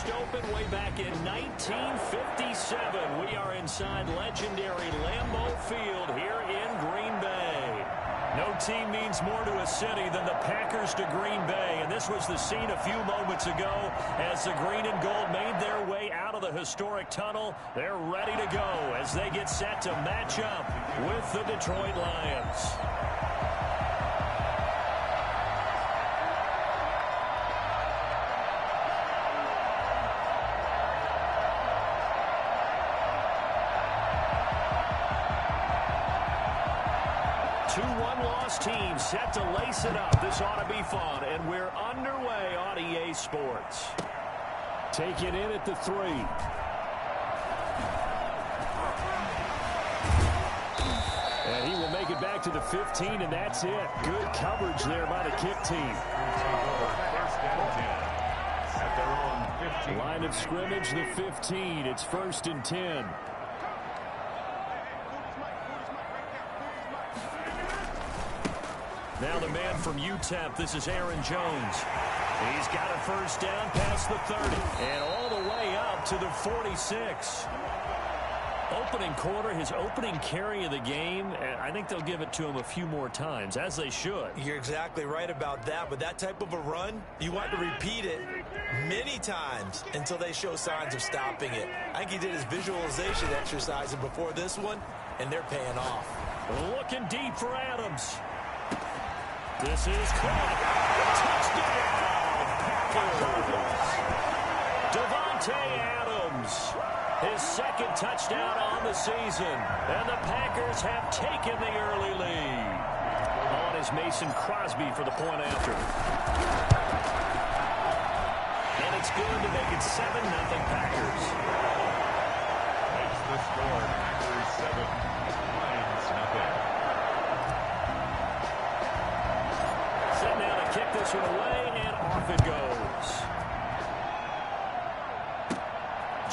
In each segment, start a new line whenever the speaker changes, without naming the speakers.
burst open way back in 1957. We are inside legendary Lambeau Field here in Green Bay. No team means more to a city than the Packers to Green Bay, and this was the scene a few moments ago as the green and gold made their way out of the historic tunnel. They're ready to go as they get set to match up with the Detroit Lions. Two one-loss teams set to lace it up. This ought to be fun, and we're underway on EA Sports.
Take it in at the 3. And he will make it back to the 15, and that's it. Good coverage there by the kick team. Line of scrimmage, the 15. It's 1st and 10.
Now the man from UTEP, this is Aaron Jones. He's got a first down past the 30 and all the way up to the 46. Opening quarter, his opening carry of the game, and I think they'll give it to him a few more times, as they should.
You're exactly right about that. With that type of a run, you want to repeat it many times until they show signs of stopping it. I think he did his visualization exercise before this one, and they're paying off.
Looking deep for Adams. This is caught. Touchdown, Packers. Davante Adams. His second touchdown on the season. And the Packers have taken the early lead. On is Mason Crosby for the point after. And it's good to make it 7-0 Packers.
Makes the score Packers 7, Lions nothing.
Set now to kick this one away, and off it goes.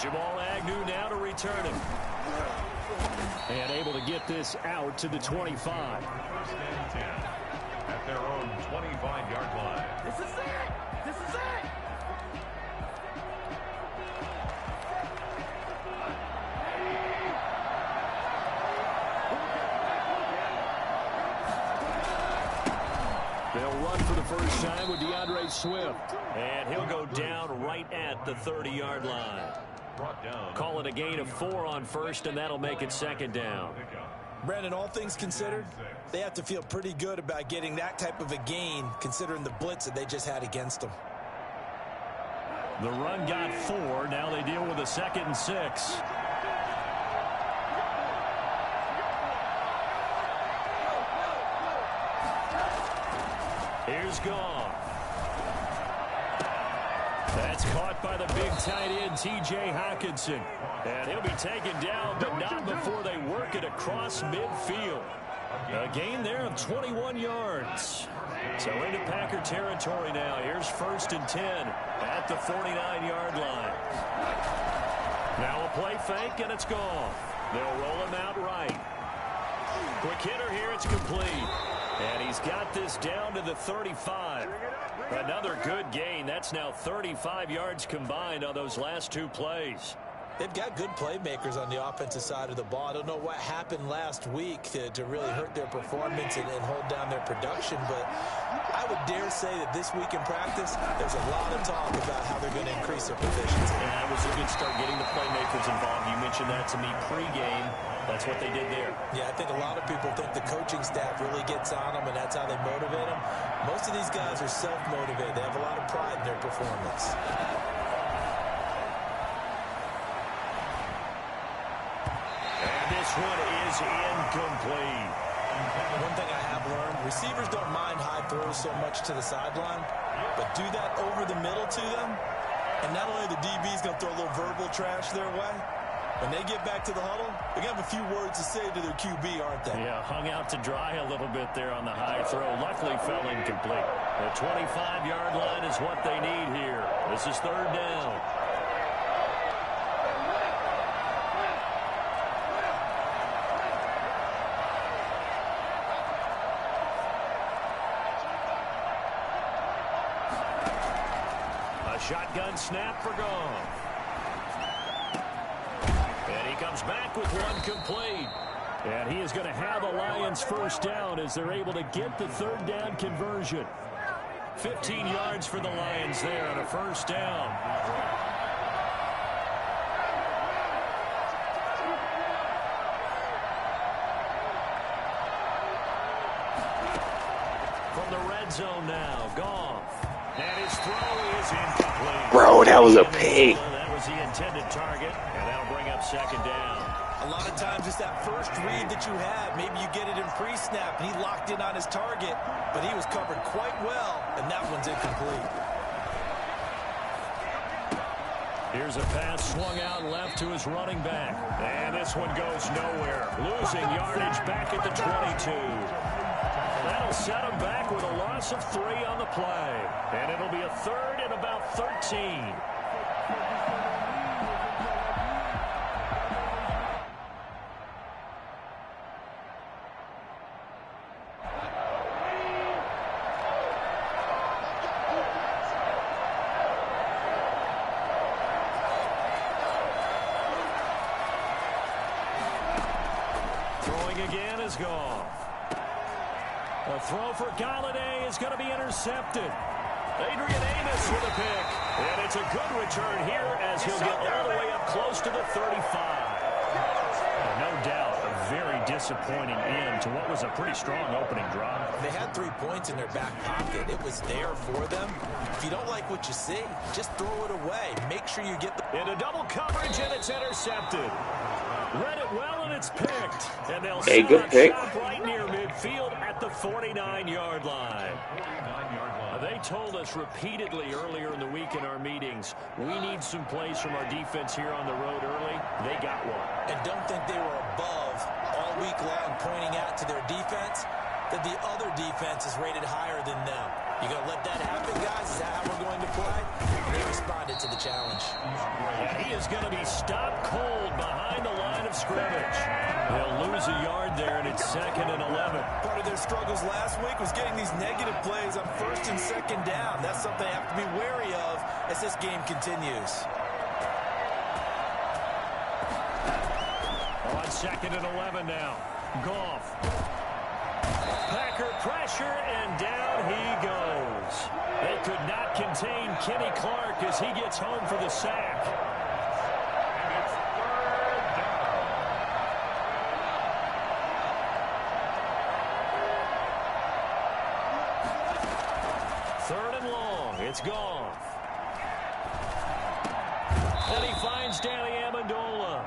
Jamal Agnew now to return him.
And able to get this out to the 25.
1st and 10 at their own 25-yard line.
This is it! This is it!
They'll run for the first time with DeAndre Swift.
And he'll go down right at the 30-yard line.
Brought down.
Call it a gain of 4 on first, and that'll make it 2nd down.
Brandon, all things considered, they have to feel pretty good about getting that type of a gain, considering the blitz that they just had against them.
The run got 4. Now they deal with a 2nd and 6. Here's Goff. That's caught by the big tight end, T.J. Hockenson. And he'll be taken down, but not before they work it across midfield. A gain there of 21 yards. So into Packer territory now. Here's 1st and 10 at the 49-yard line. Now a play fake, and it's gone. They'll roll him out right. Quick hitter here, it's complete. And he's got this down to the 35. Another good gain. That's now 35 yards combined on those last 2 plays.
They've got good playmakers on the offensive side of the ball. I don't know what happened last week to really hurt their performance and hold down their production, but I would dare say that this week in practice, there's a lot of talk about how they're going to increase their proficiency.
And that was a good start getting the playmakers involved. You mentioned that to me pregame. That's what they did there.
Yeah, I think a lot of people think the coaching staff really gets on them, and that's how they motivate them. Most of these guys are self-motivated. They have a lot of pride in their performance.
And this one is incomplete.
One thing I have learned, receivers don't mind high throws so much to the sideline, but do that over the middle to them, and not only the DB's going to throw a little verbal trash their way, when they get back to the huddle, they're going to have a few words to say to their QB, aren't they?
Yeah, hung out to dry a little bit there on the high throw. Luckily fell incomplete. The 25-yard line is what they need here. This is 3rd down. Shotgun snap for Goff. And he comes back with one complete. And he is going to have a Lions first down as they're able to get the third down conversion. 15 yards for the Lions there on a first down. From the red zone now, Goff. And his throw is incomplete.
Bro, that was a pick.
That was the intended target, and that'll bring up second down.
A lot of times it's that first read that you have. Maybe you get it in pre-snap, and he locked in on his target, but he was covered quite well, and that one's incomplete.
Here's a pass swung out left to his running back. And this one goes nowhere. Losing yardage back at the 22. That'll set him back with a loss of 3 on the play. And it'll be a third and about 13. Again is Goff. A throw for Galladay is going to be intercepted. Adrian Amos with a pick. And it's a good return here as he'll get all the way up close to the 35. No doubt a very disappointing end to what was a pretty strong opening drive.
They had 3 points in their back pocket. It was there for them. If you don't like what you see, just throw it away. Make sure you get the...
Into double coverage, and it's intercepted. Read it well, and it's picked. And they'll
good pick.
Right near midfield at the 49-yard line. They told us repeatedly earlier in the week in our meetings, we need some plays from our defense here on the road early. They got one.
And don't think they were above all week long pointing out to their defense that the other defense is rated higher than them. You going to let that happen, guys? Is that how we're going to play? And they responded to the challenge.
And he is going to be stopped cold behind the line of scrimmage. They'll lose a yard there, and it's 2nd and 11.
Part of their struggles last week was getting these negative plays on 1st and 2nd down. That's something they have to be wary of as this game continues.
On 2nd and 11 now. Goff. Packer pressure, and down he goes. They could not contain Kenny Clark as he gets home for the sack.
And it's 3rd down.
Third and long. It's Goff. And he finds Danny Amendola.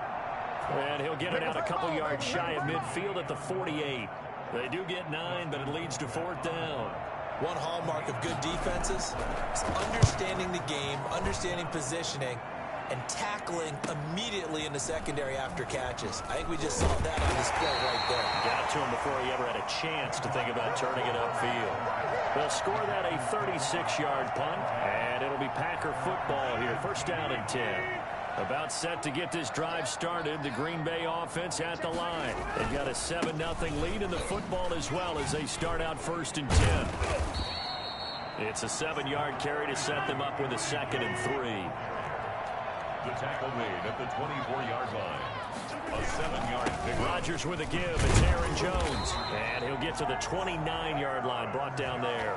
And he'll get it out a couple yards shy of midfield at the 48. They do get 9, but it leads to 4th down.
One hallmark of good defenses is understanding the game, understanding positioning, and tackling immediately in the secondary after catches. I think we just saw that on display right there.
Got to him before he ever had a chance to think about turning it upfield. They'll score that a 36-yard punt, and it'll be Packer football here. First down and 10. About set to get this drive started. The Green Bay offense at the line. They've got a 7-0 lead in the football as well as they start out 1st and 10. It's a 7-yard carry to set them up with a 2nd and 3.
The tackle made at the 24-yard line. A 7-yard pickup.
Rodgers with a give. It's Aaron Jones. And he'll get to the 29-yard line, brought down there.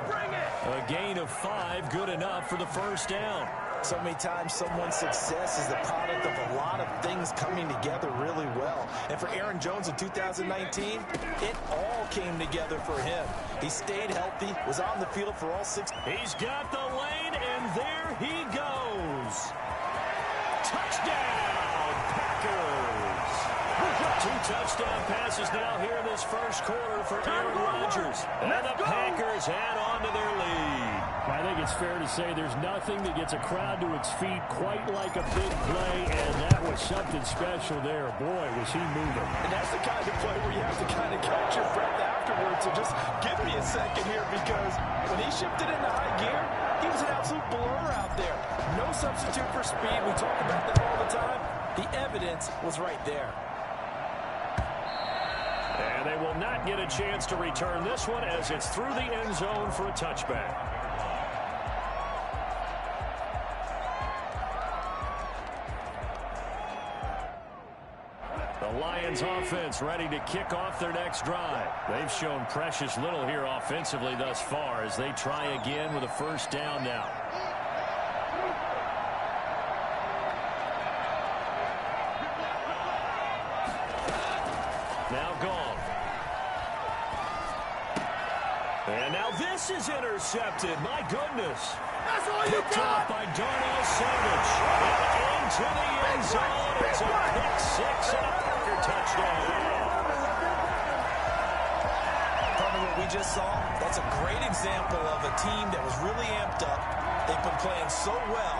A gain of 5, good enough for the first down.
So many times someone's success is the product of a lot of things coming together really well. And for Aaron Jones in 2019, it all came together for him. He stayed healthy, was on the field for all 6.
He's got the lane, and there he goes. Touchdown, Packers. 2 touchdown passes now here in this first quarter for Aaron Rodgers. And the Packers add on to their lead. I think it's fair to say there's nothing that gets a crowd to its feet quite like a big play, and that was something special there. Boy, was he moving.
And that's the kind of play where you have to kind of catch your breath afterwards. So just give me a second here, because when he shifted into high gear, he was an absolute blur out there. No substitute for speed. We talk about that all the time. The evidence was right there.
And they will not get a chance to return this one as it's through the end zone for a touchback. The Lions offense ready to kick off their next drive. They've shown precious little here offensively thus far as they try again with a first down now. Now Goff. And now this is intercepted. My goodness.
That's all you
Picked off
got!
by Darnell Savage. And into the end zone. It's a pick six and a Parker touchdown.
From what we just saw, that's a great example of a team that was really amped up. They've been playing so well,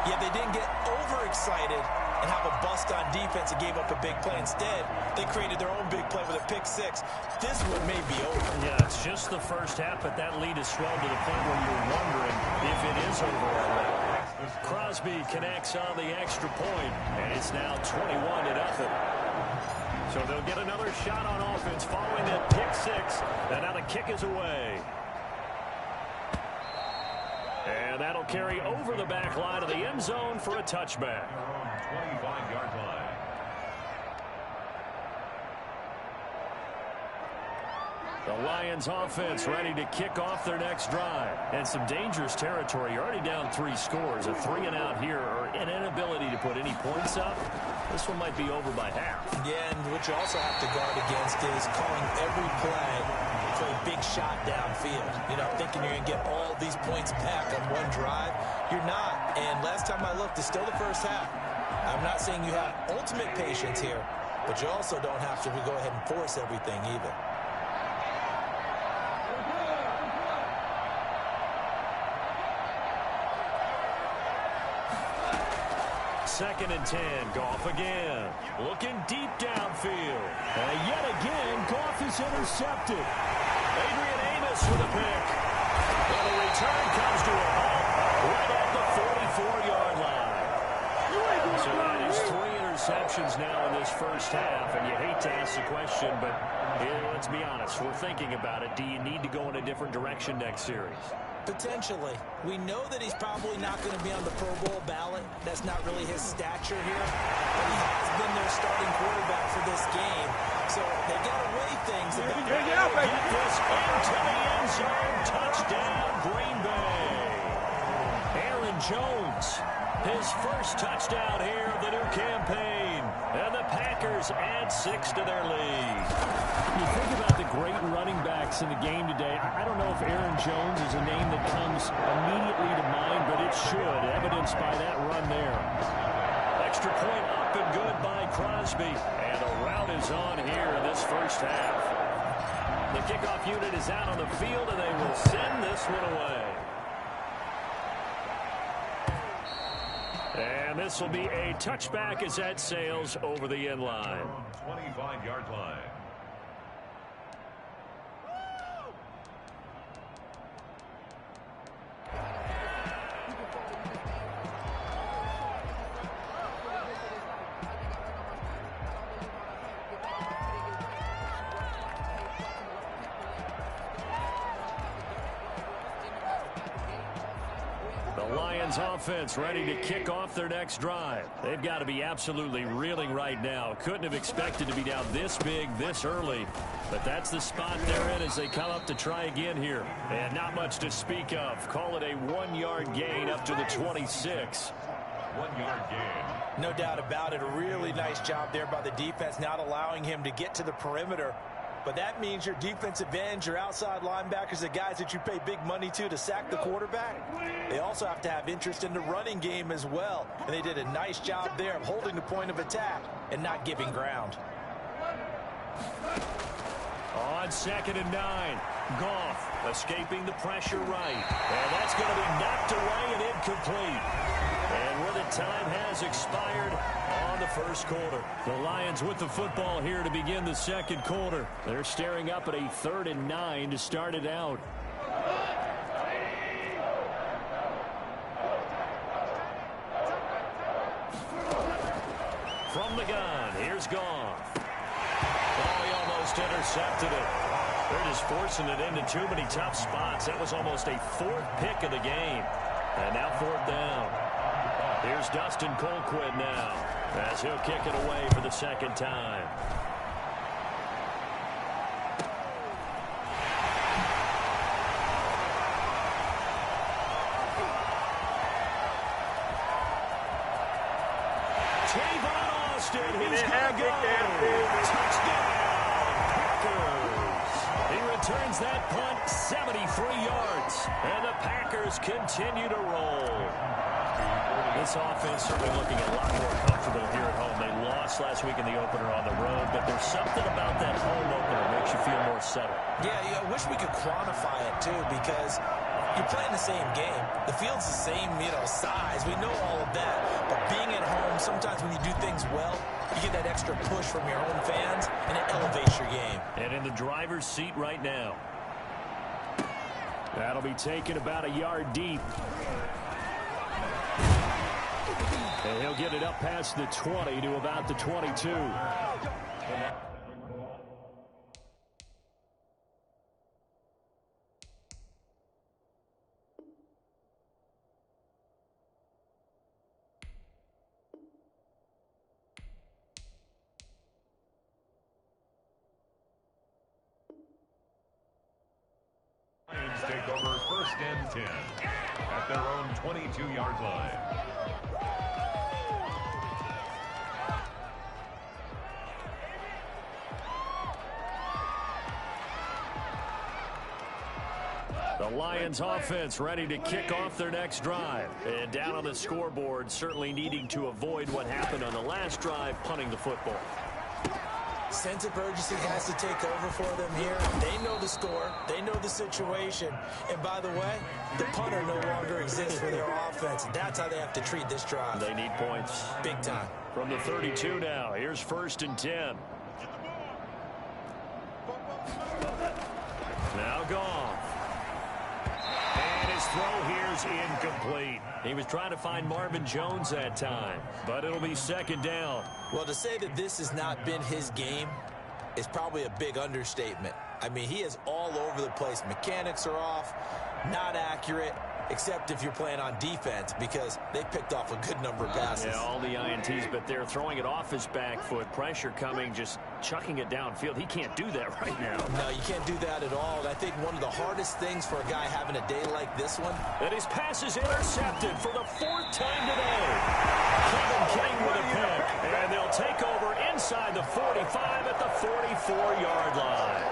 yet they didn't get overexcited and have a bust on defense and gave up a big play. Instead, they created their own big play with a pick six. This one may be over.
Yeah, it's just the first half, but that lead has swelled to the point where you're wondering if it is over already. Crosby connects on the extra point, and it's now 21-0. So they'll get another shot on offense following that pick six, and now the kick is away. And that'll carry over the back line of the end zone for a touchback.
25-yard line.
The Lions offense ready to kick off their next drive. And some dangerous territory. You're already down 3 scores. A 3-and-out here or an inability to put any points up. This one might be over by half.
Yeah, and what you also have to guard against is calling every play for a big shot downfield. You know, thinking you're going to get all these points back on one drive. You're not. And last time I looked, it's still the first half. I'm not saying you have ultimate patience here, but you also don't have to go ahead and force everything either.
Second and 10. Goff again. Looking deep downfield. And yet again, Goff is intercepted. Adrian Amos with a pick. And the return comes to a halt right at the 44-yard line. So that is 3 interceptions now in this first half. And you hate to ask the question, but let's be honest. We're thinking about it. Do you need to go in a different direction next series?
Potentially. We know that he's probably not going to be on the Pro Bowl ballot. That's not really his stature here. But he has been their starting quarterback for this game. So they got to weigh things.
Get this into the end zone. Touchdown, Green Bay. Aaron Jones, his first touchdown here of the new campaign. And the Packers add 6 to their lead. You think about the great running backs in the game today. I don't know if Aaron Jones is a name that comes immediately to mind, but it should, evidenced by that run there. Extra point up and good by Crosby. And the rout is on here in this first half. The kickoff unit is out on the field, and they will send this one away. And this will be a touchback as that sails over the end line.
25-yard line.
Offense ready to kick off their next drive. They've got to be absolutely reeling right now. Couldn't have expected to be down this big this early, but that's the spot they're in as they come up to try again here. And not much to speak of. Call it a 1-yard gain up to the 26.
1-yard gain.
No doubt about it. A really nice job there by the defense, not allowing him to get to the perimeter. But that means your defensive ends, your outside linebackers, the guys that you pay big money to sack the quarterback, they also have to have interest in the running game as well. And they did a nice job there of holding the point of attack and not giving ground.
On 2nd and 9, Goff escaping the pressure right. And that's going to be knocked away and incomplete. And where the time has expired on the first quarter. The Lions with the football here to begin the second quarter. They're staring up at a 3rd and 9 to start it out. From the gun, here's Goff. Oh, he almost intercepted it. They're just forcing it into too many tough spots. That was almost a 4th pick of the game. And now 4th down. Here's Dustin Colquitt now, as he'll kick it away for the second time. Tavon Austin, he's going to go. Touchdown, Packers. He returns that punt 73 yards, and the Packers continue to roll. This offense certainly looking a lot more comfortable here at home. They lost last week in the opener on the road, but there's something about that home opener that makes you feel more settled.
Yeah, I wish we could quantify it, too, because you're playing the same game. The field's the same, size. We know all of that. But being at home, sometimes when you do things well, you get that extra push from your home fans, and it elevates your game.
And in the driver's seat right now.
That'll be taken about a yard deep. And he'll get it up past the 20 to about the 22.
Lions take over 1st and 10 at their own 22-yard line.
The Lions offense ready to kick off their next drive. And down on the scoreboard, certainly needing to avoid what happened on the last drive, punting the football.
Sense of urgency has to take over for them here. They know the score. They know the situation. And by the way, the punter no longer exists for their offense. That's how they have to treat this drive.
They need points.
Big time.
From the 32 now, here's 1st and 10. Now Goff. And his throw here's incomplete. He was trying to find Marvin Jones that time, but it'll be 2nd down.
Well, to say that this has not been his game is probably a big understatement. I mean, he is all over the place. Mechanics are off, not accurate, except if you're playing on defense, because they picked off a good number of passes.
Yeah, all the INTs, but they're throwing it off his back foot. Pressure coming, just chucking it downfield. He can't do that right now.
No, you can't do that at all. And I think one of the hardest things for a guy having a day like this one.
And his pass is intercepted for the 4th time today. Kevin King with a pick. And they'll take over inside the 45 at the 44-yard line.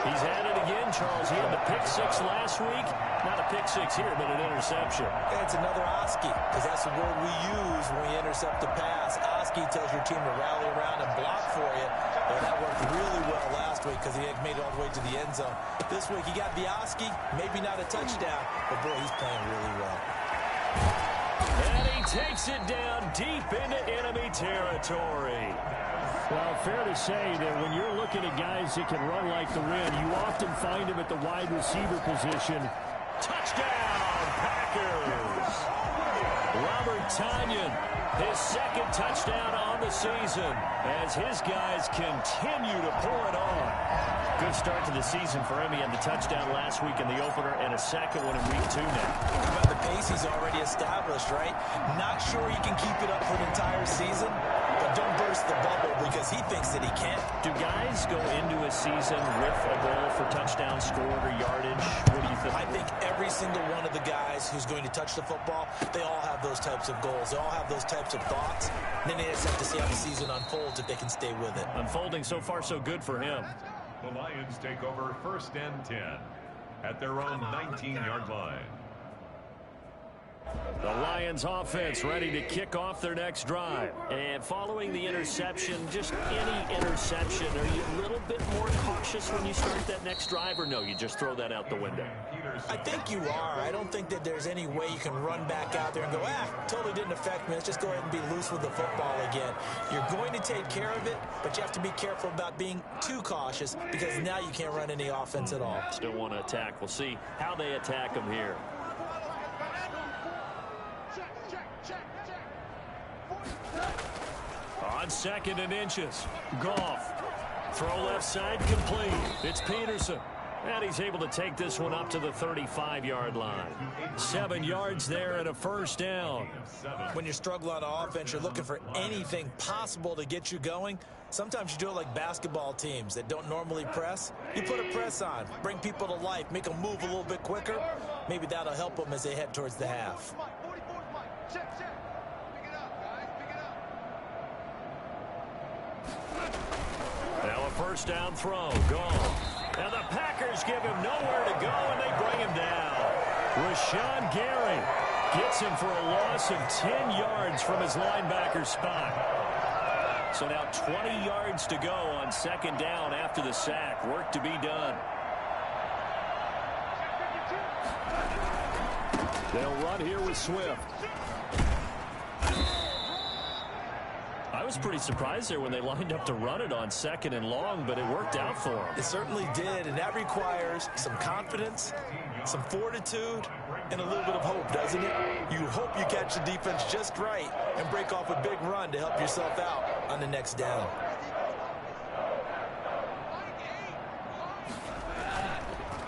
He's had it again, Charles. He had the pick 6 last week. Not a pick 6 here, but an interception.
It's another Oski, because that's the word we use when we intercept a pass. Oski tells your team to rally around and block for you. Well, that worked really well last week because he had made it all the way to the end zone. This week he got the Oski, maybe not a touchdown, but boy, he's playing really well.
And he takes it down deep into enemy territory.
Well, fair to say that when you're looking at guys that can run like the wind, you often find them at the wide receiver position.
Touchdown, Packers! Robert Tonyan, his 2nd touchdown on the season, as his guys continue to pour it on. Good start to the season for him. He had the touchdown last week in the opener and a 2nd one in week 2 now.
How about the pace he's already established, right? Not sure he can keep it up for an entire season, but don't burst the bubble because he thinks that he can.
Do guys go into a season with a goal for touchdown scored or yardage? What do you think?
I think every single one of the guys who's going to touch the football, they all have those types of goals. They all have those types of thoughts. Then they just have to see how the season unfolds if they can stay with it.
Unfolding so far so good for him.
The Lions take over 1st and 10 at their own 19-yard line.
The Lions offense ready to kick off their next drive. And following the interception, just any interception, are you a little bit more cautious when you start that next drive, or no, you just throw that out the window?
I think you are. I don't think that there's any way you can run back out there and go, totally didn't affect me. Let's just go ahead and be loose with the football again. You're going to take care of it, but you have to be careful about being too cautious because now you can't run any offense at all.
Still want to attack. We'll see how they attack them here. On 2nd and inches, Goff. Throw left side complete. It's Peterson. And he's able to take this one up to the 35-yard line. 7 yards there and a first down.
When you're struggling on offense, you're looking for anything possible to get you going. Sometimes you do it like basketball teams that don't normally press. You put a press on, bring people to life, make them move a little bit quicker. Maybe that'll help them as they head towards the half.
Now a first down throw, gone. And the Packers give him nowhere to go, and they bring him down. Rashawn Gary gets him for a loss of 10 yards from his linebacker spot. So now 20 yards to go on second down after the sack. Work to be done.
They'll run here with Swift.
I was pretty surprised there when they lined up to run it on second and long, but it worked out for them.
It certainly did, and that requires some confidence, some fortitude, and a little bit of hope, doesn't it? You hope you catch the defense just right and break off a big run to help yourself out on the next down.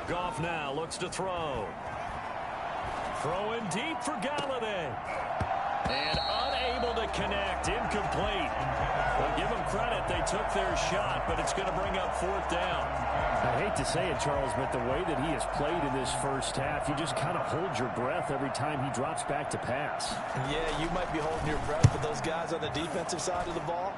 Goff now looks to throw. Throwing deep for Galladay. And unable to connect. Incomplete. Well, give them credit. They took their shot, but it's going to bring up fourth down.
I hate to say it, Charles, but the way that he has played in this first half, you just kind of hold your breath every time he drops back to pass.
Yeah, you might be holding your breath, but those guys on the defensive side of the ball,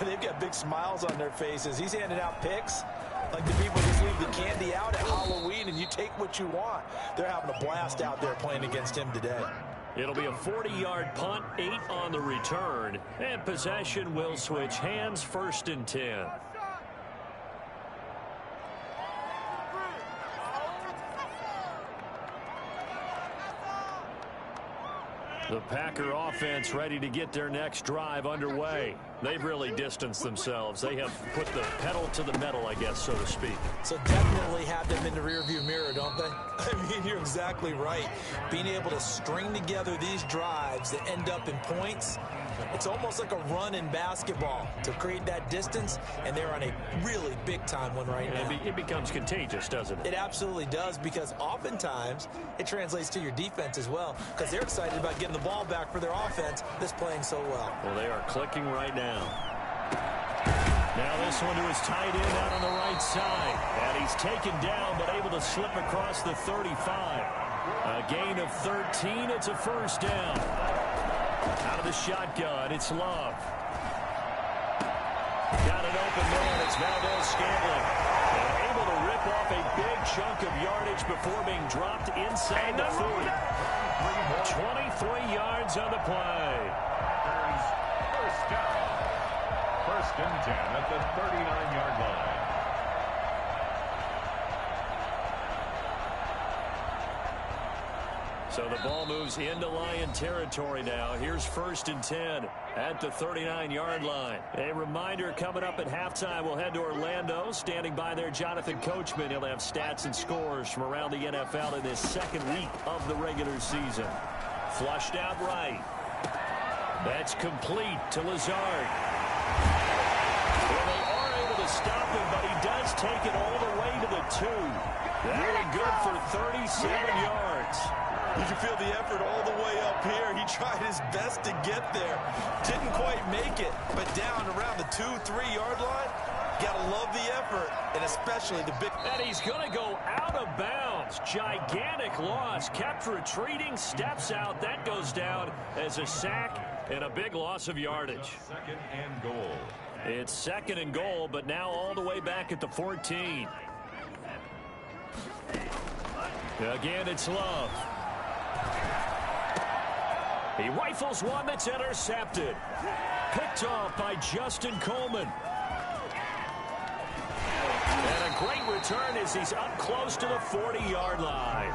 they've got big smiles on their faces. He's handing out picks like the people just leave the candy out at Halloween and you take what you want. They're having a blast out there playing against him today.
It'll be a 40-yard punt, 8 on the return, and possession will switch hands, first and 10. The Packer offense ready to get their next drive underway. They've really distanced themselves. They have put the pedal to the metal, I guess, so to speak.
So definitely have them in the rearview mirror, don't they? I mean, you're exactly right. Being able to string together these drives that end up in points, it's almost like a run in basketball to create that distance, and they're on a really big-time one right now.
It becomes contagious, doesn't it?
It absolutely does, because oftentimes it translates to your defense as well, because they're excited about getting the ball back for their offense that's playing so well.
Well, they are clicking right now. Now this one to his tight end out on the right side. And he's taken down, but able to slip across the 35. A gain of 13. It's a first down. Out of the shotgun, it's Love. Got an open man. It's Valdez-Scantling. And able to rip off a big chunk of yardage before being dropped inside the 40. 23 yards on the play.
First down. First and 10 at the 39-yard line.
So the ball moves into Lion territory now. Here's first and 10 at the 39-yard line. A reminder, coming up at halftime, we'll head to Orlando. Standing by there, Jonathan Coachman. He'll have stats and scores from around the NFL in this second week of the regular season. Flushed out right. That's complete to Lazard. Well, they are able to stop him, but he does take it all the way to the 2. Very good for 37 yards.
You can feel the effort all the way up here. He tried his best to get there. Didn't quite make it, but down around the 2-3 yard line, gotta love the effort, and especially the big.
And he's going to go out of bounds. Gigantic loss. Kept retreating, steps out. That goes down as a sack and a big loss of yardage.
Second and goal.
It's second and goal, but now all the way back at the 14. Again, it's Love. He rifles one that's intercepted. Picked off by Justin Coleman. And a great return as he's up close to the 40-yard line.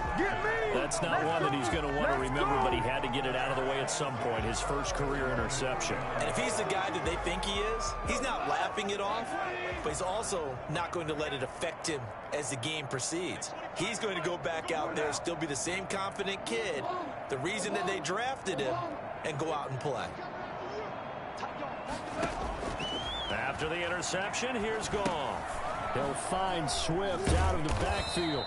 That's not one that he's going to want to remember, but he had to get it out of the way at some point, his first career interception.
And if he's the guy that they think he is, he's not laughing it off, but he's also not going to let it affect him as the game proceeds. He's going to go back out there, still be the same confident kid, the reason that they drafted him, and go out and play.
After the interception, here's Goff.
He'll find Swift out of the backfield.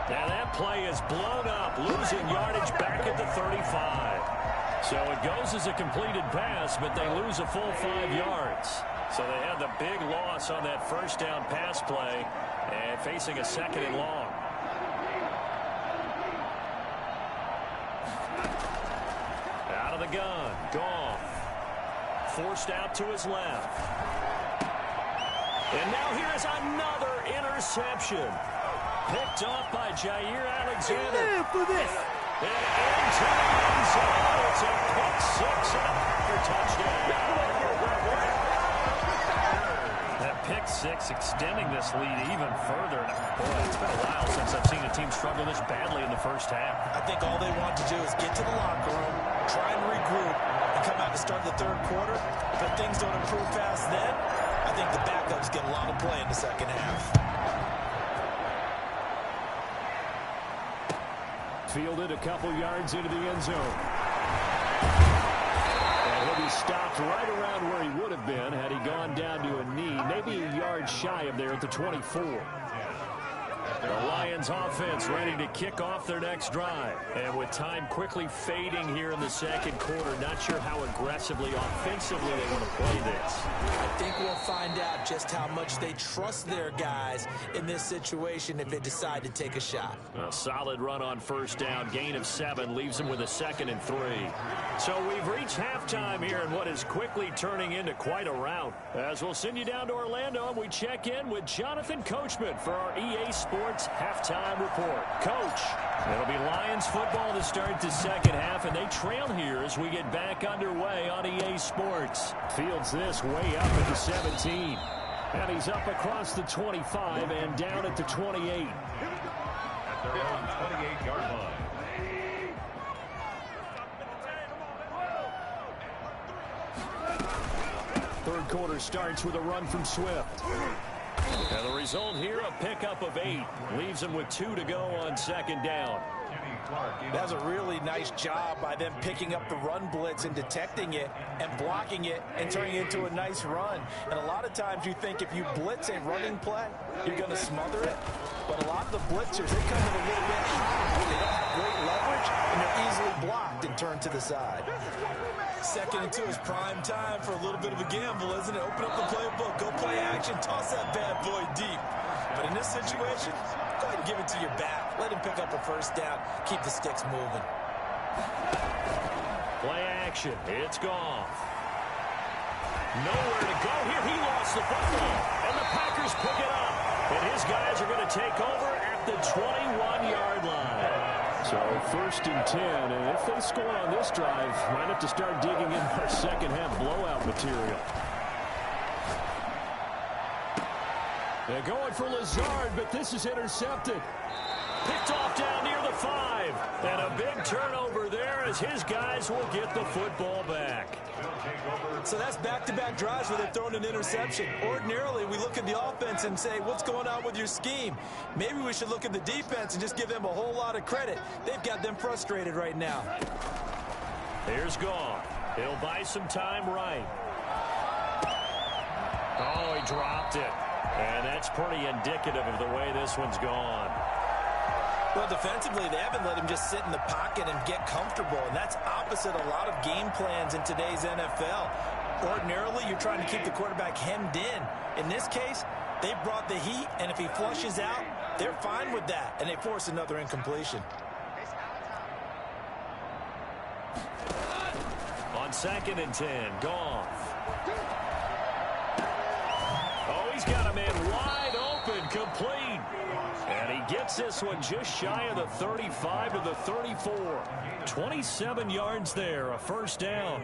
Now that play is blown up, losing yardage back at the 35. So it goes as a completed pass, but they lose a full 5 yards. So they have the big loss on that first down pass play and facing a 2nd and long. Out of the gun, Goff. Forced out to his left. And now here is another interception. Picked off by Jair Alexander.
Live for this.
And into the end zone. It's a pick 6 and a Packer touchdown. That pick 6 extending this lead even further. Boy, it's been a while since I've seen a team struggle this badly in the first half.
I think all they want to do is get to the locker room, try and regroup, and come out to start the 3rd quarter. But if things don't improve past then, I think the backups get a lot of play in the 2nd half.
Fielded a couple yards into the end zone. And he'll be stopped right around where he would have been had he gone down to a knee, maybe a yard shy of there at the 24. The Lions offense ready to kick off their next drive. And with time quickly fading here in the 2nd quarter, not sure how aggressively, offensively they want to play this.
I think we'll find out just how much they trust their guys in this situation if they decide to take a shot.
A solid run on first down, gain of 7, leaves them with a 2nd and 3. So we've reached halftime here in what is quickly turning into quite a rout. As we'll send you down to Orlando and we check in with Jonathan Coachman for our EA Sports Halftime Report. Coach, it'll be Lions football to start the 2nd half, and they trail here as we get back underway on EA Sports.
Fields this way up at the 17. And he's up across the 25 and down at the 28.
At their own 28-yard line.
Third quarter starts with a run from Swift.
And the result here, a pickup of 8. Leaves them with 2 to go on 2nd down.
That was a really nice job by them picking up the run blitz and detecting it and blocking it and turning it into a nice run. And a lot of times you think if you blitz a running play, you're going to smother it. But a lot of the blitzers, they come in a little bit high. They don't have great leverage, and they're easily blocked and turned to the side. 2nd and 2 is prime time for a little bit of a gamble, isn't it? Open up the playbook, go play action, toss that bad boy deep. But in this situation, go ahead and give it to your back. Let him pick up a first down. Keep the sticks moving.
Play action. It's Goff. Nowhere to go here. He lost the football. And the Packers pick it up. And his guys are going to take over at the 21-yard line.
So 1st and 10, and if they score on this drive, might have to start digging in for 2nd half blowout material. They're going for Lazard, but this is intercepted.
Picked off down near the 5. And a big turnover there as his guys will get the football back.
So that's back-to-back drives where they're throwing an interception. Ordinarily, we look at the offense and say, what's going on with your scheme? Maybe we should look at the defense and just give them a whole lot of credit. They've got them frustrated right now.
Here's Goff. He'll buy some time right. Oh, he dropped it. And that's pretty indicative of the way this one's gone.
Well, defensively, they haven't let him just sit in the pocket and get comfortable, and that's opposite a lot of game plans in today's NFL. Ordinarily, you're trying to keep the quarterback hemmed in. In this case, they brought the heat, and if he flushes out, they're fine with that, and they force another incompletion.
On 2nd and 10, Goff. Oh, he's got a man wide open, complete. And he gets this one just shy of the 35 to the 34. 27 yards there, a first down.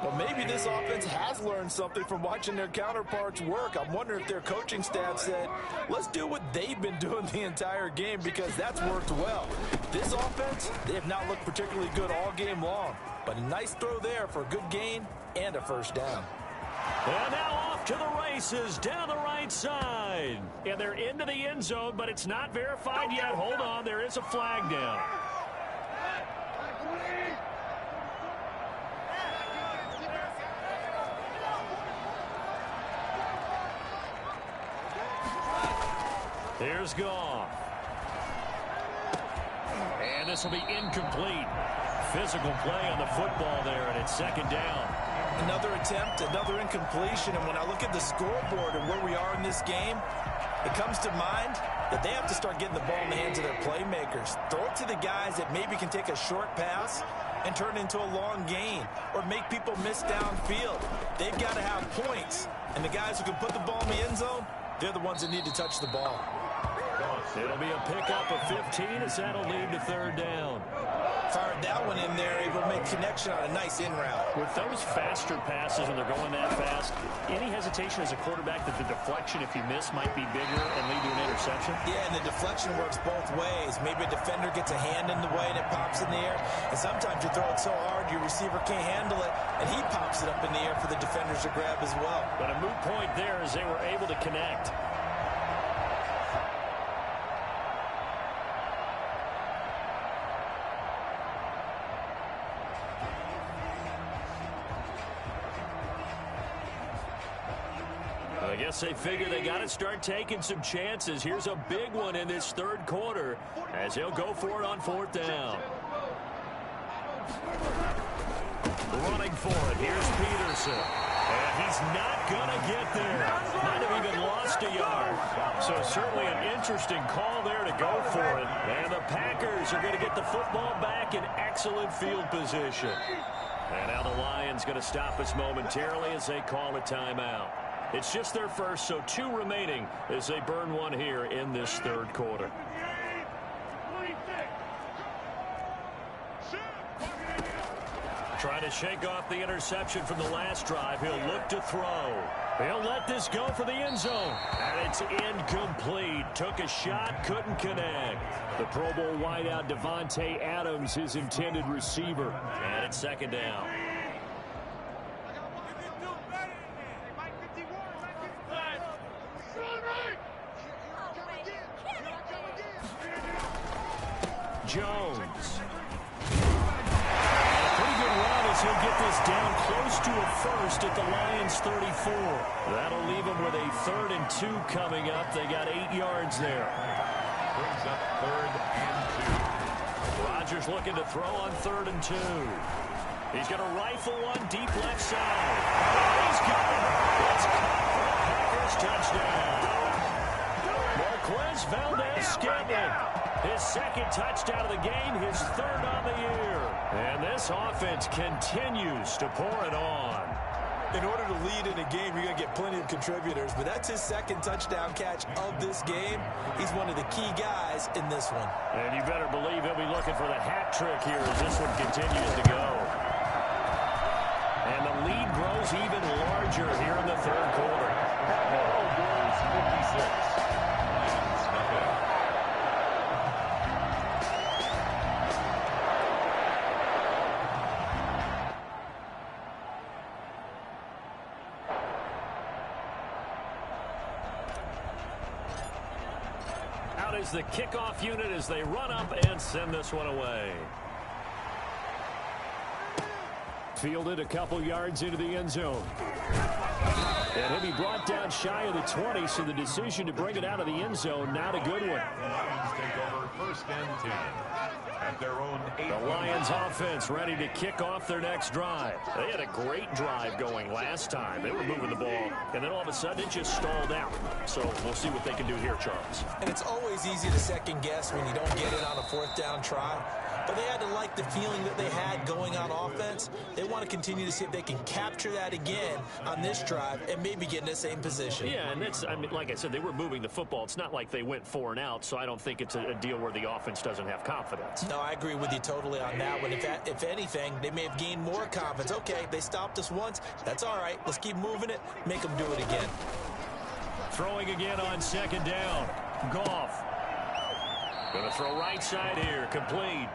Well, maybe this offense has learned something from watching their counterparts work. I'm wondering if their coaching staff said, let's do what they've been doing the entire game, because that's worked well. This offense, they have not looked particularly good all game long. But a nice throw there for a good gain and a first down.
And now off to the races down the right side. And they're into the end zone, but it's not verified yet. Hold on, there is a flag down.
Here's Goff. And this will be incomplete. Physical play on the football there, and it's second down.
Another attempt, another incompletion, and when I look at the scoreboard and where we are in this game, it comes to mind that they have to start getting the ball in the hands of their playmakers. Throw it to the guys that maybe can take a short pass and turn it into a long gain or make people miss downfield. They've got to have points, and the guys who can put the ball in the end zone, they're the ones that need to touch the ball.
It'll be a pickup of 15 as that'll lead to third down.
Fired that one in there, able to make connection on a nice in route.
With those faster passes when they're going that fast, any hesitation as a quarterback that the deflection, if you miss, might be bigger and lead to an interception?
Yeah, and the deflection works both ways. Maybe a defender gets a hand in the way and it pops in the air. And sometimes you throw it so hard your receiver can't handle it, and he pops it up in the air for the defenders to grab as well.
But a moot point there as they were able to connect. I guess they figure they got to start taking some chances. Here's a big one in this third quarter as he'll go for it on fourth down. Running for it. Here's Peterson. And he's not going to get there. Might have even lost a yard. So certainly an interesting call there to go for it. And the Packers are going to get the football back in excellent field position. And now the Lions going to stop us momentarily as they call a timeout. It's just their first, so 2 remaining as they burn one here in this third quarter. Trying to shake off the interception from the last drive. He'll look to throw. He'll let this go for the end zone. And it's incomplete. Took a shot, couldn't connect. The Pro Bowl wideout Devontae Adams, his intended receiver. And it's second down. Jones. A pretty good run as he'll get this down close to a first at the Lions 34. That'll leave them with a 3rd and 2 coming up. They got 8 yards there.
Brings up 3rd and 2.
Rodgers looking to throw on 3rd and 2. He's going to rifle one deep left side. And he's got it. It's caught for a Packers touchdown. Marquez Valdez-Scantling. His 2nd touchdown of the game, his 3rd on the year. And this offense continues to pour it on.
In order to lead in a game, you're going to get plenty of contributors, but that's his 2nd touchdown catch of this game. He's one of the key guys in this one.
And you better believe he'll be looking for the hat trick here as this one continues to go. And the lead grows even larger here in the third quarter.
Bills 56. Lions nothing.
Is the kickoff unit as they run up and send this one away. Fielded a couple yards into the end zone. And he'll be brought down shy of the 20, so the decision to bring it out of the end zone, not a good one.
Lions take over 1st and 10 at their own 8.
The Lions offense ready to kick off their next drive. They had a great drive going last time. They were moving the ball, and then all of a sudden it just stalled out. So we'll see what they can do here, Charles.
And it's always easy to second guess when you don't get it on a 4th down try. But they had to like the feeling that they had going on offense. They want to continue to see if they can capture that again on this drive and maybe get in the same position.
Yeah, and that's, I mean, like I said, they were moving the football. It's not like they went 4 and out, so I don't think it's a deal where the offense doesn't have confidence.
No, I agree with you totally on that one. If anything, they may have gained more confidence. Okay, they stopped us once. That's all right. Let's keep moving it. Make them do it again.
Throwing again on 2nd down. Goff. Going to throw right side here. Complete.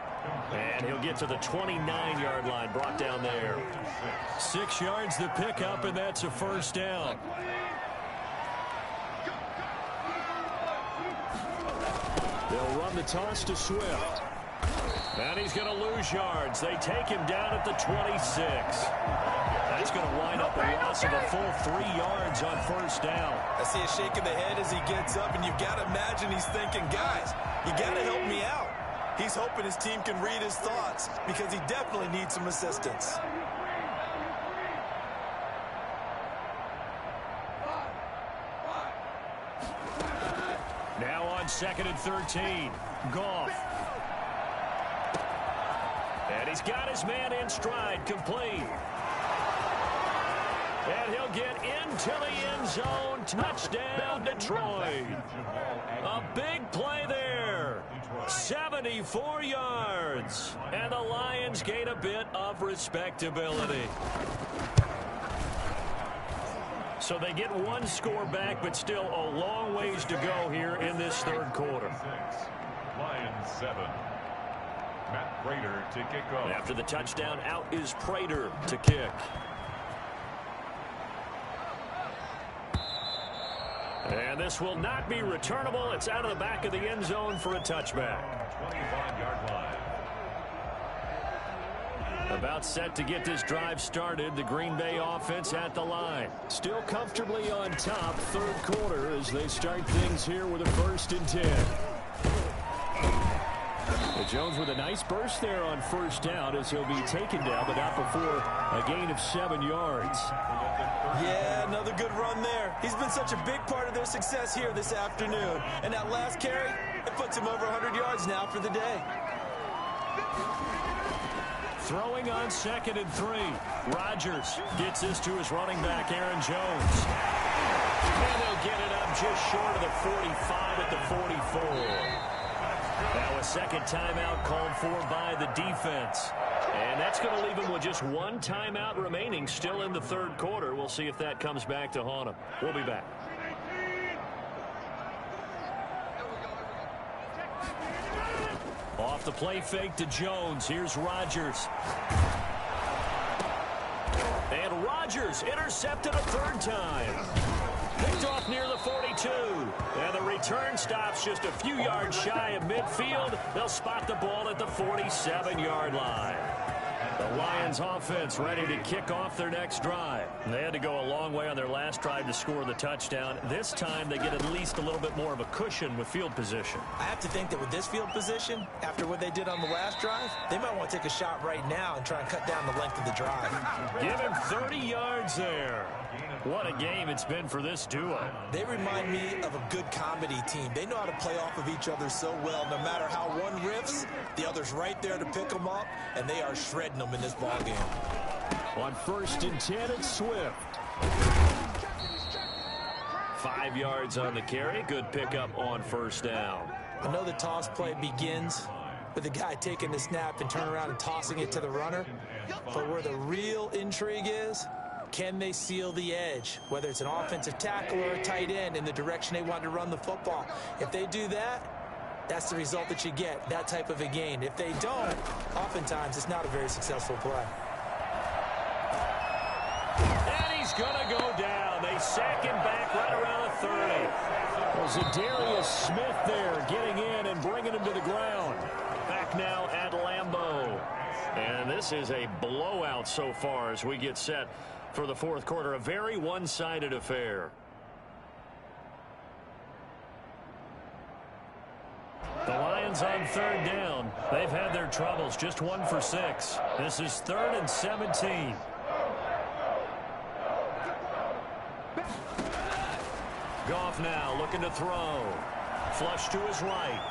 And he'll get to the 29-yard line, brought down there. 6 yards to pick up, and that's a 1st down. They'll run the toss to Swift. And he's going to lose yards. They take him down at the 26. That's going to wind line up a loss of a full 3 yards on first down.
I see a shake of the head as he gets up, and you've got to imagine he's thinking, guys, you got to help me out. He's hoping his team can read his thoughts because he definitely needs some assistance.
Now on 2nd and 13, Goff. And he's got his man in stride, complete. And he'll get into the end zone. Touchdown, Detroit. A big play there. 74 yards. And the Lions gain a bit of respectability. So they get one score back, but still a long ways to go here in this third quarter.
Lions 7. Matt Prater to kick off.
After the touchdown, out is Prater to kick. And this will not be returnable. It's out of the back of the end zone for a touchback.
25-yard line.
About set to get this drive started. The Green Bay offense at the line. Still comfortably on top, third quarter, as they start things here with a 1st and 10. Jones with a nice burst there on first down as he'll be taken down, but not before a gain of 7 yards.
Yeah, another good run there. He's been such a big part of their success here this afternoon. And that last carry, it puts him over 100 yards now for the day.
Throwing on 2nd and 3. Rodgers gets this to his running back, Aaron Jones. And they'll get it up just short of the 45 at the 44. Now a second timeout called for by the defense. And that's going to leave him with just one timeout remaining still in the third quarter. We'll see if that comes back to haunt him. We'll be back. Off the play fake to Jones. Here's Rodgers. And Rodgers intercepted a third time. Picked off near the 42. And the return stops just a few yards shy of midfield. They'll spot the ball at the 47-yard line. The Lions offense ready to kick off their next drive. They had to go a long way on their last drive to score the touchdown. This time they get at least a little bit more of a cushion with field position.
I have to think that with this field position, after what they did on the last drive, they might want to take a shot right now and try and cut down the length of the drive.
Give him 30 yards there. What a game it's been for this duo.
They remind me of a good comedy team. They know how to play off of each other so well. No matter how one riffs, the other's right there to pick them up, and they are shredding them in this ball game.
On 1st and 10, it's Swift. 5 yards on the carry. Good pickup on first down.
I know the toss play begins with the guy taking the snap and turning around and tossing it to the runner. But where the real intrigue is, can they seal the edge, whether it's an offensive tackle or a tight end, in the direction they want to run the football? If they do that, that's the result that you get, that type of a gain. If they don't, oftentimes it's not a very successful play.
And he's going to go down. They sack him back right around the 30. Well, Zadarius Smith there getting in and bringing him to the ground. Back now at Lambeau. And this is a blowout so far as we get set for the fourth quarter. A very one-sided affair. The Lions on 3rd down. They've had their troubles. Just 1 for 6. This is 3rd and 17. Goff now looking to throw. Flush to his right.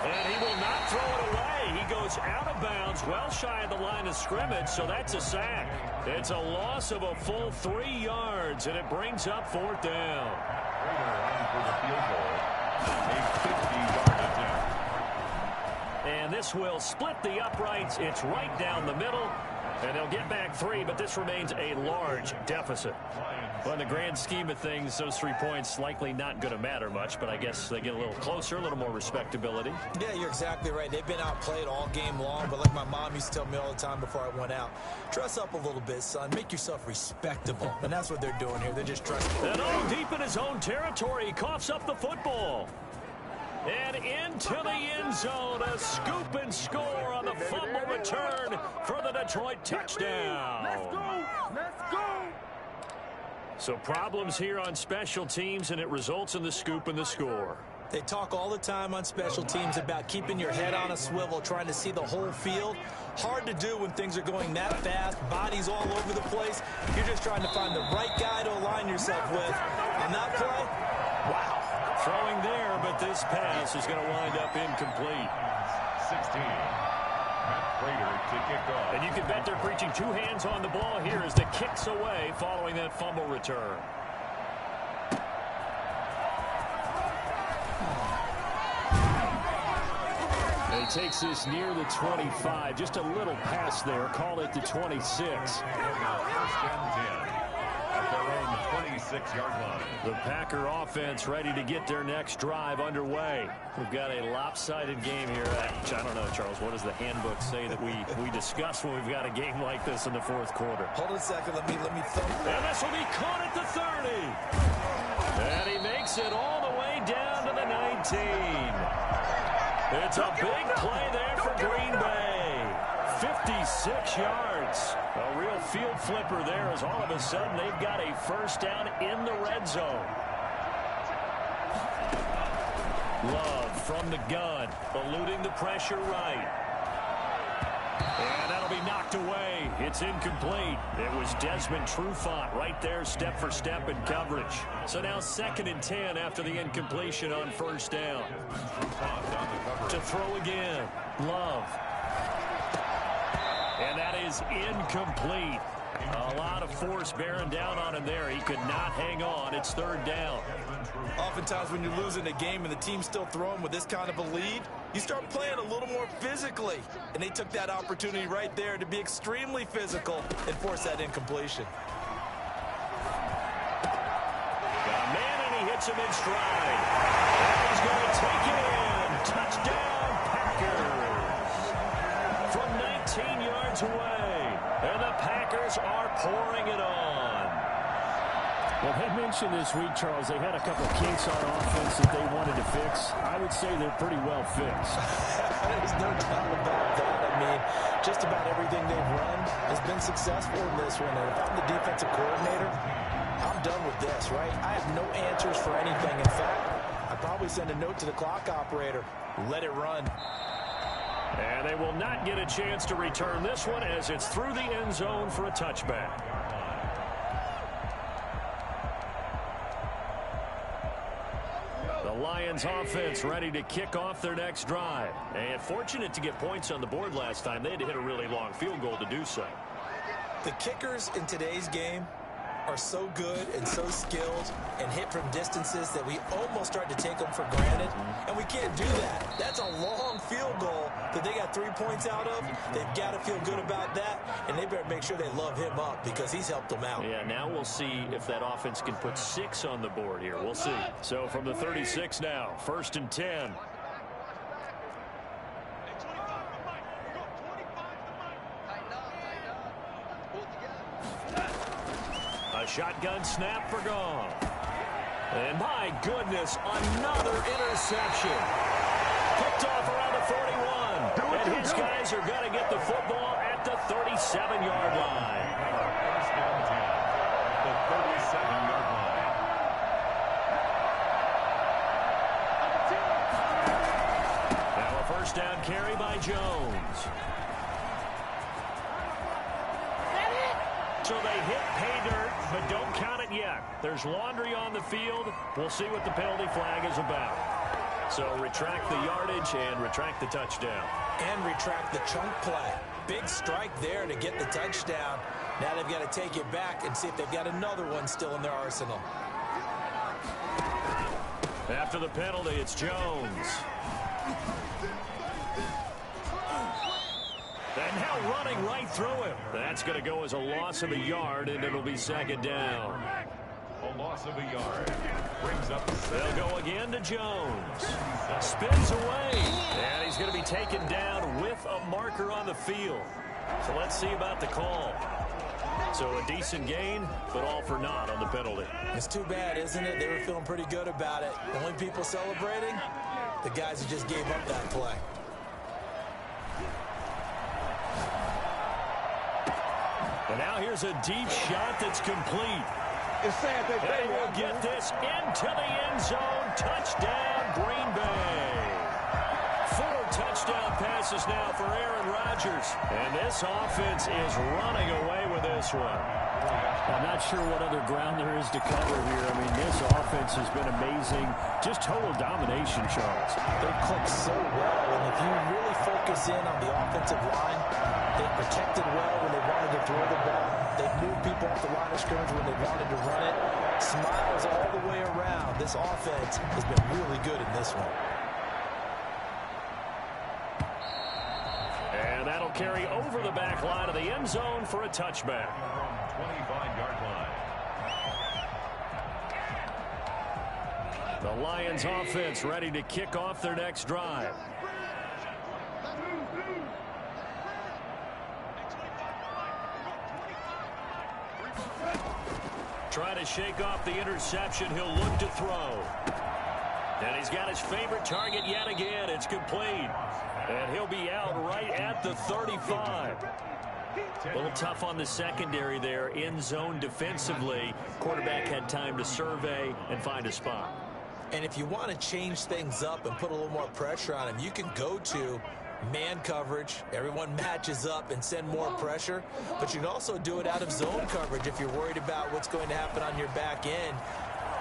And he will not throw it away. He goes out of bounds, well shy of the line of scrimmage, so that's a sack. It's a loss of a full 3 yards, and it brings up 4th down. And this will split the uprights. It's right down the middle. And they'll get back 3, but this remains a large deficit. Well, in the grand scheme of things, those 3 points likely not going to matter much, but I guess they get a little closer, a little more respectability.
Yeah, you're exactly right. They've been outplayed all game long, but like my mom used to tell me all the time before I went out, dress up a little bit, son. Make yourself respectable. And that's what they're doing here. They're just dressing.
And all deep in his own territory, he coughs up the football. And into the end zone, a scoop and score on the fumble return for the Detroit touchdown.
Let's go!
So problems here on special teams, and it results in the scoop and the score.
They talk all the time on special teams about keeping your head on a swivel, trying to see the whole field. Hard to do when things are going that fast, bodies all over the place. You're just trying to find the right guy to align yourself with. On that play, wow.
Throwing there, but this pass is going to wind up incomplete.
16. Matt Prater to kick off.
And you can bet they're preaching two hands on the ball here as the kick's away following that fumble return. He takes this near the 25, just a little pass there, call it the 26.
First and 10 at their own 26-yard line.
The Packer offense ready to get their next drive underway. We've got a lopsided game here. I don't know, Charles, what does the handbook say that we discuss when we've got a game like this in the fourth quarter?
Hold on a second. Let me thump.
And this will be caught at the 30. And he makes it all the way down to the 19. It's a big play there for Green Bay. 56 yards. A real field flipper there as all of a sudden they've got a first down in the red zone. Love from the gun, eluding the pressure right. And that'll be knocked away. It's incomplete. It was Desmond Trufant right there, step for step in coverage. So now 2nd and 10 after the incompletion on first down. To throw again. Love. And that is incomplete. A lot of force bearing down on him there. He could not hang on. It's 3rd down.
Oftentimes when you're losing a game and the team's still throwing with this kind of a lead, you start playing a little more physically. And they took that opportunity right there to be extremely physical and force that incompletion.
Got a man and he hits him in stride. And he's going to take it in. Touchdown, Packers. From 19 yards away. And the Packers are pouring it on.
Well, they mentioned this week, Charles, they had a couple of kinks on offense that they wanted to fix. I would say they're pretty well fixed.
There's no doubt about that. I mean, just about everything they've run has been successful in this one. And if I'm the defensive coordinator, I'm done with this, right? I have no answers for anything. In fact, I'd probably send a note to the clock operator. Let it run.
And they will not get a chance to return this one as it's through the end zone for a touchback. The Lions offense ready to kick off their next drive. And fortunate to get points on the board last time. They had to hit a really long field goal to do so.
The kickers in today's game are so good and so skilled and hit from distances that we almost start to take them for granted. And we can't do that. That's a long field goal that they got 3 points out of. They've got to feel good about that, and they better make sure they love him up because he's helped them out.
Yeah, now we'll see if that offense can put 6 on the board here. We'll see. So from the 36 now, 1st and 10. A shotgun snap for Goff. And my goodness, another interception. Picked off around the 41. And his guys are going to get the football at the 37-yard line.
First and 10 at the 37-yard line.
Now a first down carry by Jones. So they hit pay dirt, but don't count it yet. There's laundry on the field. We'll see what the penalty flag is about. So retract the yardage and retract the touchdown.
And retract the chunk play. Big strike there to get the touchdown. Now they've got to take it back and see if they've got another one still in their arsenal.
After the penalty, it's Jones. And now running right through him. That's going to go as a loss of a yard, and it'll be 2nd down.
A loss of a yard. Brings up
They'll go again to Jones. Spins away. And he's going to be taken down with a marker on the field. So let's see about the call. So a decent gain, but all for naught on the penalty.
It's too bad, isn't it? They were feeling pretty good about it. The only people celebrating, the guys who just gave up that play.
And now here's a deep shot that's complete.
It's sad that
they will get this into the end zone. Touchdown, Green Bay. 4 touchdown passes now for Aaron Rodgers. And this offense is running away with this one.
I'm not sure what other ground there is to cover here. I mean, this offense has been amazing. Just total domination, Charles.
They click so well, and if you really focus in on the offensive line, they protected well when they wanted to throw the ball. They moved people off the line of scrimmage when they wanted to run it. Smiles all the way around. This offense has been really good in this one.
And that'll carry over the back line of the end zone for a touchback.
25-yard line.
The Lions offense ready to kick off their next drive. Trying to shake off the interception. He'll look to throw. And he's got his favorite target yet again. It's complete. And he'll be out right at the 35. A little tough on the secondary there. In zone defensively. Quarterback had time to survey and find a spot.
And if you want to change things up and put a little more pressure on him, you can go to man coverage. Everyone matches up and send more pressure. But you can also do it out of zone coverage if you're worried about what's going to happen on your back end.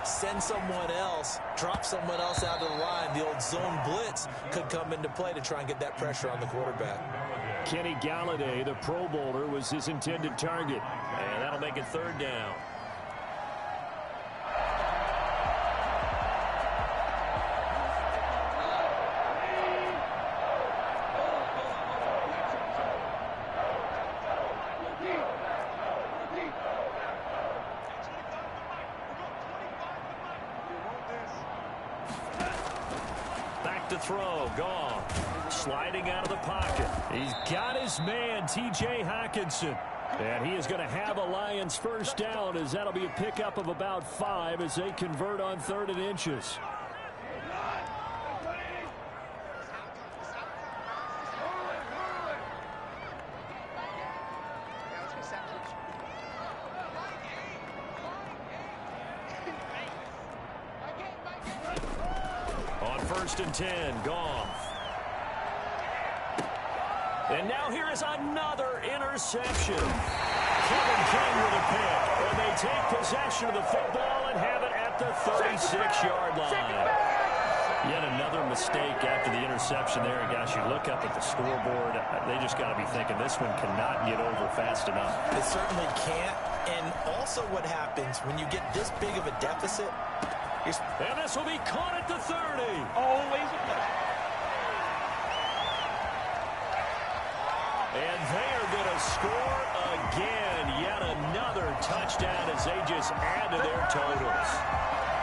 Send someone else, drop someone else out of the line. The old zone blitz could come into play to try and get that pressure on the quarterback.
Kenny Galladay, the Pro Bowler, was his intended target. And that'll make it 3rd down. To throw, gone. Sliding out of the pocket. He's got his man, T.J. Hockenson. And he is going to have a Lions first down, as that'll be a pickup of about 5 as they convert on 3rd and inches. On 1st and 10, Goff. And now here is another interception. Kevin King with a pick. And they take possession of the football and have it at the 36-yard line. Yet another mistake after the interception there. And gosh, you look up at the scoreboard, they just got to be thinking this one cannot get over fast enough.
It certainly can't. And also what happens when you get this big of a deficit.
And this will be caught at the 30.
Always a play.
And they are going to score again. Yet another touchdown as they just add to their totals.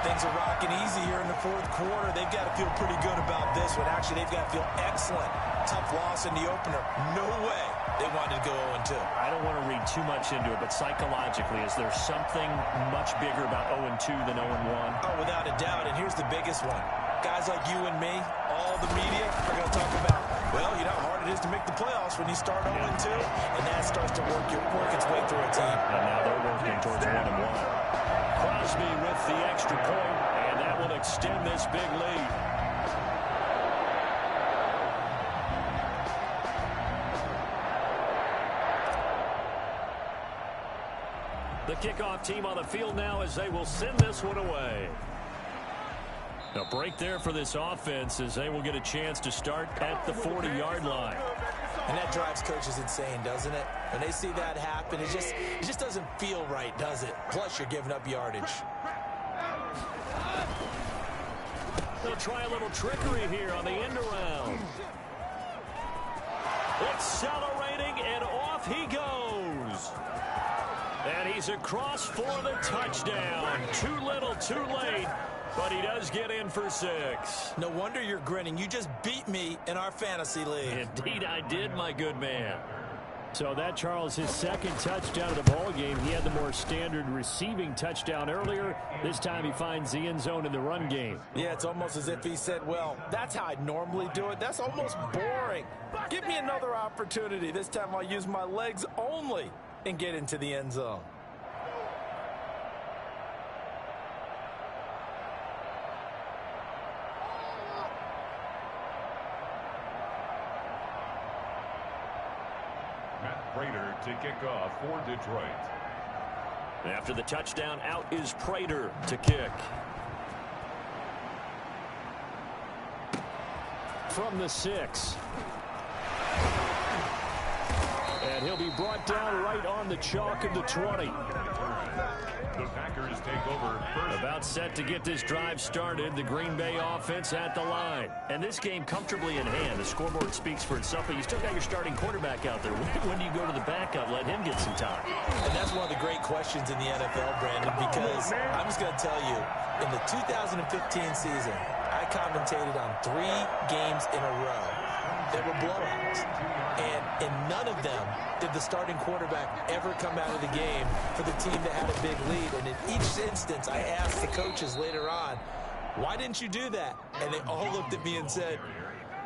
Things are rocking easy here in the 4th quarter. They've got to feel pretty good about this one. Actually, they've got to feel excellent. Tough loss in the opener. No way they wanted to go 0-2.
I don't want to read too much into it, but psychologically, is there something much bigger about 0-2 than 0-1?
Oh, without a doubt. And here's the biggest one. Guys like you and me, all the media, are going to talk about, well, you know how hard it is to make the playoffs when you start 0-2, and that starts to work its way through a team.
And now they're working towards 1-1. Crosby with the extra point, and that will extend this big lead. The kickoff team on the field now as they will send this one away. A break there for this offense as they will get a chance to start at the 40-yard line.
And that drives coaches insane, doesn't it? When they see that happen, it just doesn't feel right, does it? Plus, you're giving up yardage.
They'll try a little trickery here on the end around. Accelerating, and off he goes. And he's across for the touchdown. Too little, too late. But he does get in for 6.
No wonder you're grinning. You just beat me in our fantasy league.
Indeed I did, my good man.
So that, Charles, his 2nd touchdown of the ball game. He had the more standard receiving touchdown earlier. This time he finds the end zone in the run game.
Yeah, it's almost as if he said, well, that's how I normally do it. That's almost boring. Give me another opportunity. This time I'll use my legs only and get into the end zone.
Prater to kick off for Detroit.
After the touchdown, out is Prater to kick. From the 6. And he'll be brought down right on the chalk of the 20.
The Packers take over first.
About set to get this drive started. The Green Bay offense at the line. And this game comfortably in hand. The scoreboard speaks for itself, but you still got your starting quarterback out there. When do you go to the backup? Let him get some time.
And that's one of the great questions in the NFL, Brandon, because I'm just going to tell you, in the 2015 season, I commentated on 3 games in a row that were blowouts. And in none of them did the starting quarterback ever come out of the game for the team that had a big lead. And in each instance, I asked the coaches later on, why didn't you do that? And they all looked at me and said,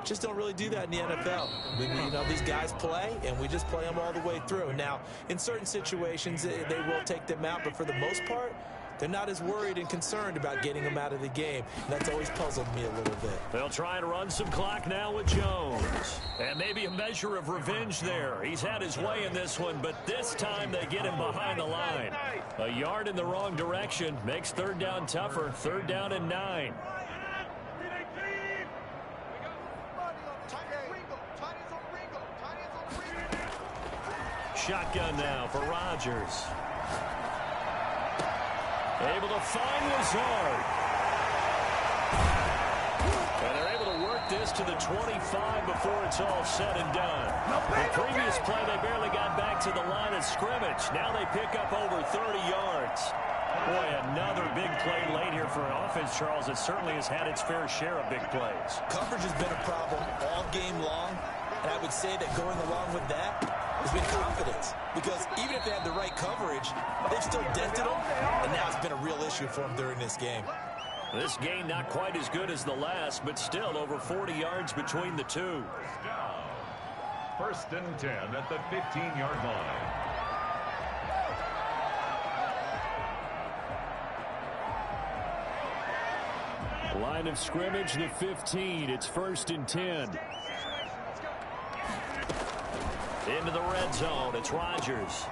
just don't really do that in the NFL. You know, these guys play, and we just play them all the way through. Now, in certain situations, they will take them out, but for the most part, they're not as worried and concerned about getting them out of the game. And that's always puzzled me a little bit.
They'll try and run some clock now with Jones. And maybe a measure of revenge there. He's had his way in this one, but this time they get him behind the line. A yard in the wrong direction makes third down tougher. Third down and 9. Shotgun now for Rodgers. Able to find Lazard. And they're able to work this to the 25 before it's all said and done. The previous play, they barely got back to the line of scrimmage. Now they pick up over 30 yards. Boy, another big play late here for an offense, Charles, that certainly has had its fair share of big plays.
Coverage has been a problem all game long, and I would say that going along with that has been confidence, because even if they had the right coverage, they've still dented them, and now it's been a real issue for them during this game.
This game not quite as good as the last, but still over 40 yards between the two.
First and 10 at the 15-yard line.
Line of scrimmage, the 15. It's first and 10. Into the red zone. It's Rodgers.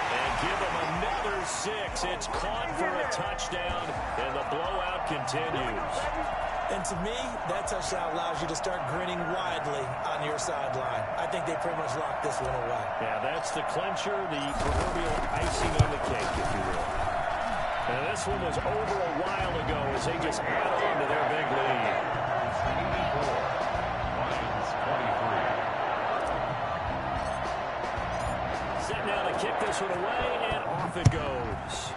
And give him another 6. It's caught for a touchdown, and the blowout continues.
And to me, that touchdown allows you to start grinning widely on your sideline. I think they pretty much locked this one away.
Yeah, that's the clincher, the proverbial icing on the cake, if you will. And this one was over a while ago as they just add on to their big lead. Set now to kick this one away, and off it goes.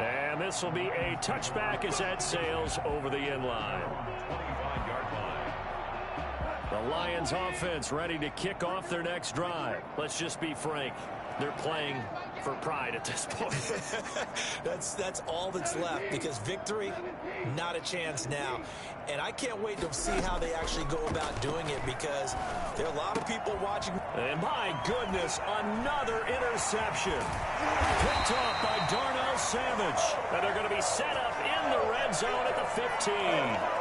And this will be a touchback as that sails over the end line.
25-yard line.
The Lions offense ready to kick off their next drive. Let's just be frank. They're playing for pride at this point.
That's all that's left, because victory, not a chance now. And I can't wait to see how they actually go about doing it, because there are a lot of people watching.
And my goodness, another interception. Picked off by Darnell Savage. And they're going to be set up in the red zone at the 15.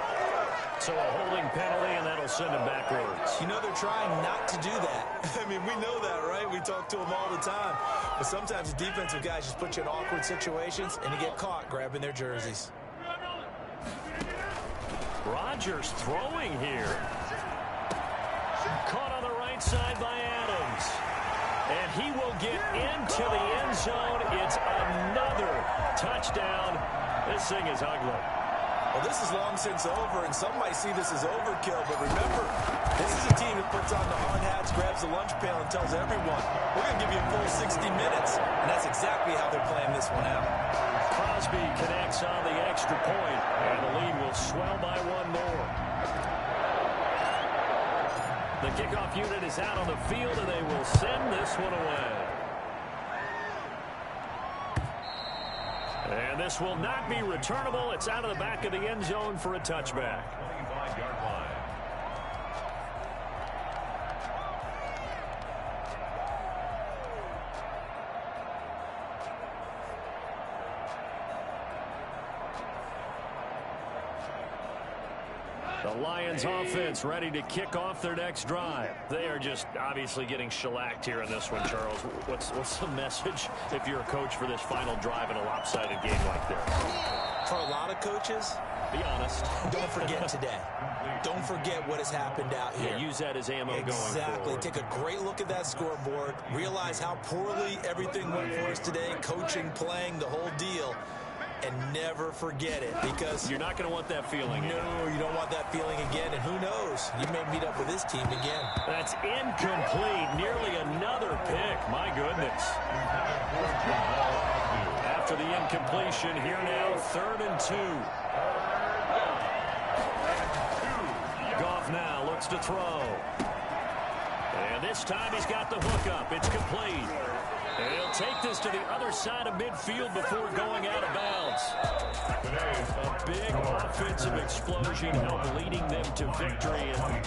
So a holding penalty, and that'll send him backwards.
You know, they're trying not to do that. I mean, we know that, right? We talk to them all the time. But sometimes the defensive guys just put you in awkward situations, and you get caught grabbing their jerseys.
Rodgers throwing here. Caught on the right side by Adams. And he will get into the end zone. It's another touchdown. This thing is ugly.
Well, this is long since over, and some might see this as overkill, but remember, this is a team that puts on the hard hats, grabs the lunch pail, and tells everyone, we're going to give you a full 60 minutes, and that's exactly how they're playing this one out.
Crosby connects on the extra point, and the lead will swell by one more. The kickoff unit is out on the field, and they will send this one away. And this will not be returnable. It's out of the back of the end zone for a touchback.
25-yard line.
The
The Lions offense ready to kick off their next drive.
They are just obviously getting shellacked here in this one, Charles. What's the message if you're a coach for this final drive in a lopsided game like this?
For a lot of coaches,
be honest.
Don't forget today. Don't forget what has happened out here.
Yeah, use that as ammo going forward.
Exactly. Take a great look at that scoreboard. Realize how poorly everything went for us today. Coaching, playing, the whole deal. And never forget it, because
you're not going to want that feeling again.
No, you don't want that feeling again. And who knows? You may meet up with this team again.
That's incomplete. Nearly another pick. My goodness. After the incompletion, here now, 3rd and 2. Goff now looks to throw. And this time he's got the hook up. It's complete. And he'll take this to the other side of midfield before going out of bounds. A big offensive explosion helped leading them to victory.